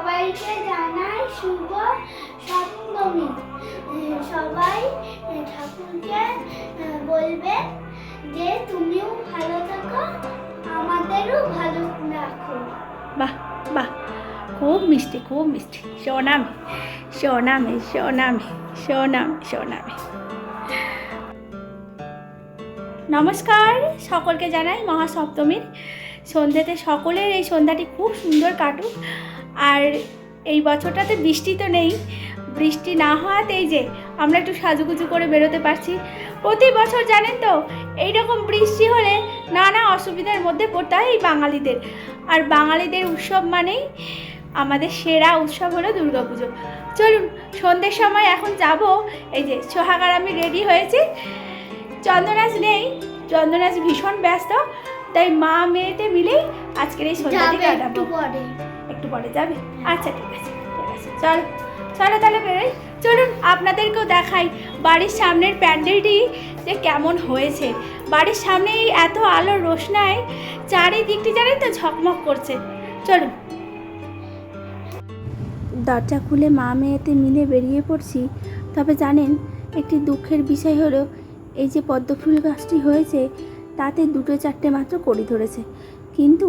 সবাইকে জানাই শুভ সপ্তমী। সবাই ঠাকুরকে বলবে যে তুমিও ভালো থাকো, আমাদেরও ভালো রাখো। বাহ বাহ, খুব মিষ্টি, খুব মিষ্টি। সোনামে সোনামে সোনামে সোনামে সোনামে। নমস্কার, সকলকে জানাই মহাসপ্তমীর সন্ধ্যাতে সকলের এই সন্ধ্যাটি খুব সুন্দর কাটুক। আর এই বছরটাতে বৃষ্টি তো নেই, বৃষ্টি না হওয়াতেই যে আমরা একটু সাজুগুজু করে বেরোতে পারছি। প্রতি বছর জানেন তো এইরকম বৃষ্টি হলে নানা অসুবিধার মধ্যে পড়তে হয় এই বাঙালিদের। আর বাঙালিদের উৎসব মানেই আমাদের সেরা উৎসব হলো দুর্গাপুজো। চলুন সন্ধ্যের সময় এখন যাব। এই যে সোহাগ আর আমি রেডি হয়েছি। চন্দনাজ নেই, চন্দনাজ ভীষণ ব্যস্ত, তাই মা মেয়েতে মিলেই আজকের এই সন্ধ্যাটি কাটাবো। একটু পরে যাবে? আচ্ছা ঠিক আছে, ঠিক আছে, চলো চলো তাহলে বেরোই। চলুন আপনাদেরকেও দেখাই বাড়ির সামনের প্যান্ডেলটি যে কেমন হয়েছে। বাড়ির সামনেই এত আলোর রোশনায় চারিদিকটি জানেন তো ঝকমক করছে। চলুন। দরজা খুলে মা মেয়েতে মিলে বেরিয়ে পড়ছি। তবে জানেন একটি দুঃখের বিষয় হলো এই যে পদ্মফুল গাছটি হয়েছে তাতে দুটো চারটে মাত্র কড়ি ধরেছে, কিন্তু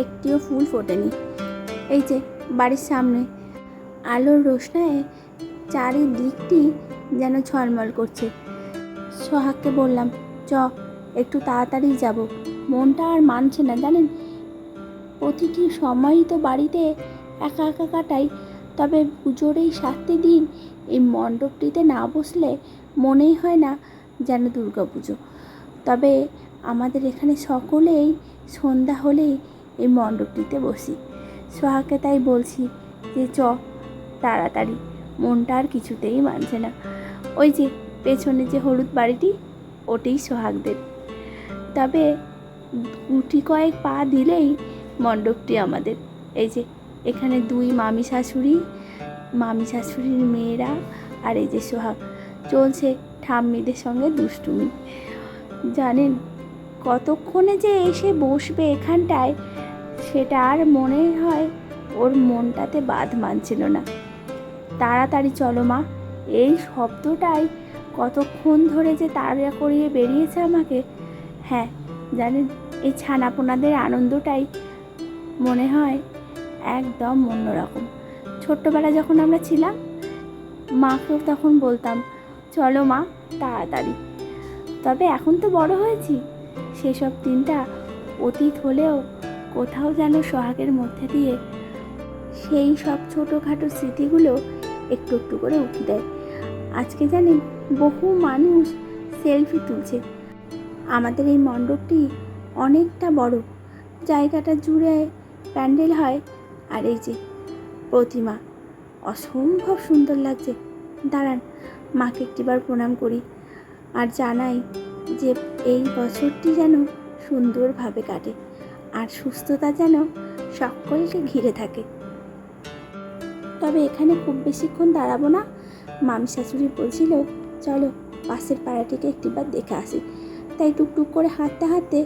একটিও ফুল ফোটেনি। এই যে বাড়ির সামনে আলোর রোশনায় চারিদিকটি যেন ঝলমল করছে। সোহাগকে বললাম চ একটু তাড়াতাড়ি যাব, মনটা আর মানছে না জানেন। প্রতিটি সময়ই তো বাড়িতে একা একা কাটাই, তবে পুজোর এই 7টি দিন এই মণ্ডপটিতে না বসলে মনেই হয় না যেন দুর্গা পুজো। তবে আমাদের এখানে সকলেই সন্ধ্যা হলেই এই মণ্ডপটিতে বসি। সোহাগকে তাই বলছি যে চ তাড়াতাড়ি, মনটা আর কিছুতেই মানছে না। ওই যে পেছনে যে হলুদ বাড়িটি ওটাই সোহাগদের। তবে গুটি কয়েক পা দিলেই মণ্ডপটি আমাদের। এই যে এখানে দুই মামি শাশুড়ির মেয়েরা আর এই যে সোহাগ চলছে ঠাম্মিদের সঙ্গে দুষ্টুমি। জানেন কতক্ষণে যে এসে বসবে এখানটায় সেটা আর মনে হয় ওর মনটাতে বাদ মানছিল না। তাড়াতাড়ি চলো মা, এই শব্দটাই কতক্ষণ ধরে যে তাড়া করিয়ে বেরিয়েছে আমাকে। হ্যাঁ জানেন এই ছানাপোনাদের আনন্দটাই মনে হয় একদম অন্যরকম। ছোট্টবেলা যখন আমরা ছিলাম মাকেও তখন বলতাম চলো মা তাড়াতাড়ি। তবে এখন তো বড় হয়েছি, সেসব দিনটা অতীত হলেও কোথাও যেন সোহাগের মধ্যে দিয়ে সেই সব ছোটোখাটো স্মৃতিগুলো একটু একটু করে উঠে দেয়। আজকে জানেন বহু মানুষ সেলফি তুলছে। আমাদের এই মণ্ডপটি অনেকটা বড়, জায়গাটা জুড়ে প্যান্ডেল হয়। আর এই যে প্রতিমা অসম্ভব সুন্দর লাগছে। দাঁড়ান মাকে একটিবার প্রণাম করি আর জানাই যে এই বছরটি যেন সুন্দরভাবে কাটে আর সুস্থতা যেন সকলকে ঘিরে থাকে। তবে এখানে খুব বেশিক্ষণ দাঁড়াবো না। মামি শাশুড়ি বলছিল চলো পাশের পাড়াটিকে একটিবার দেখে আসি, তাই টুকটুক করে হাঁটতে হাঁটতে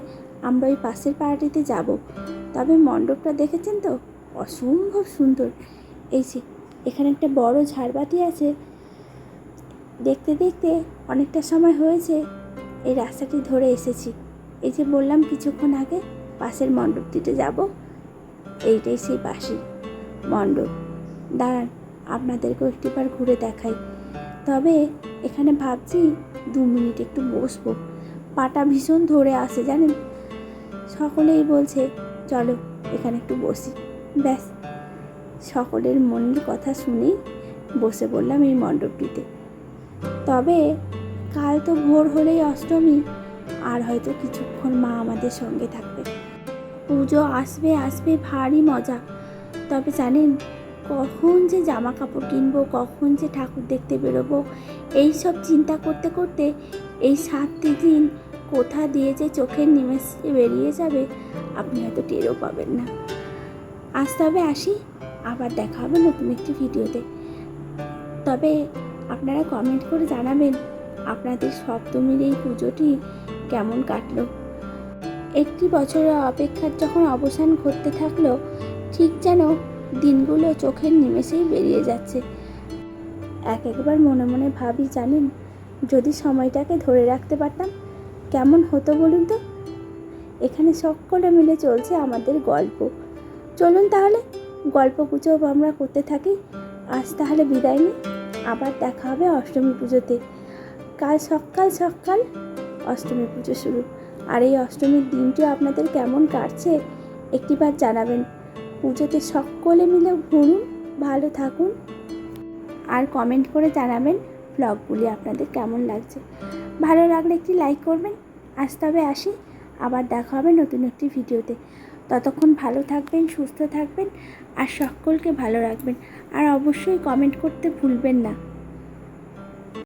আমরা ওই পাশের পাড়াটিতে যাব। তবে মণ্ডপটা দেখেছেন তো অসম্ভব সুন্দর। এই যে এখানে একটা বড় ঝাড়বাতি আছে। দেখতে দেখতে অনেকটা সময় হয়েছে এই রাস্তাটি ধরে এসেছি। এই যে বললাম কিছুক্ষণ আগে পাশের মণ্ডপটিতে যাব, এইটাই সেই পাশের মণ্ডপ। দাঁড়ান আপনাদেরকেও একটিবার ঘুরে দেখাই। তবে এখানে ভাবছি 2 মিনিট একটু বসবো, পাটা ভীষণ ধরে আসে জানেন। সকলেই বলছে চলো এখানে একটু বসি। ব্যাস সকলের মনের কথা শুনেই বসে পড়লাম এই মণ্ডপটিতে। তবে কাল তো ভোর হলেই অষ্টমী, আর হয়তো কিছুক্ষণ মা আমাদের সঙ্গে থাকবে। পুজো আসবে আসবে ভারী মজা। তবে জানেন কখন যে জামা কাপড় কিনবো, কখন যে ঠাকুর দেখতে বেরোবো, এই সব চিন্তা করতে করতে এই 7টি দিন কোথা দিয়ে যে চোখের নিমেষে বেরিয়ে যাবে আপনি হয়তো টেরও পাবেন না। আজ তবে আসি, আবার দেখা হবে নতুন একটি ভিডিওতে। তবে আপনারা কমেন্ট করে জানাবেন আপনাদের সপ্তমীর এই পুজোটি কেমন কাটলো। একটি বছরের অপেক্ষার যখন অবসান ঘটতে থাকলো, ঠিক যেন দিনগুলো চোখের নিমেষেই বেরিয়ে যাচ্ছে। একবার মনে মনে ভাবি, জানেন, যদি সময়টাকে ধরে রাখতে পারতাম কেমন হতো বলুন তো। এখানে সকলে মিলে চলছে আমাদের গল্প। চলুন তাহলে গল্প গুজব আমরা করতে থাকি। আজ তাহলে বিদায় নিই, আবার দেখা হবে অষ্টমী পুজোতে। কাল সকাল সকাল অষ্টমী পুজো শুরু। আর এই অষ্টমীর দিনটি আপনাদের কেমন কাটছে একটিবার জানাবেন। পুজোতে সকলে মিলে ঘুরুন, ভালো থাকুন, আর কমেন্ট করে জানাবেন ব্লগগুলি আপনাদের কেমন লাগছে। ভালো লাগলে একটি লাইক করবেন। আজ তবে আসি, আবার দেখা হবে নতুন একটি ভিডিওতে। ততক্ষণ ভালো থাকবেন, সুস্থ থাকবেন, আর সকলকে ভালো রাখবেন। আর অবশ্যই কমেন্ট করতে ভুলবেন না।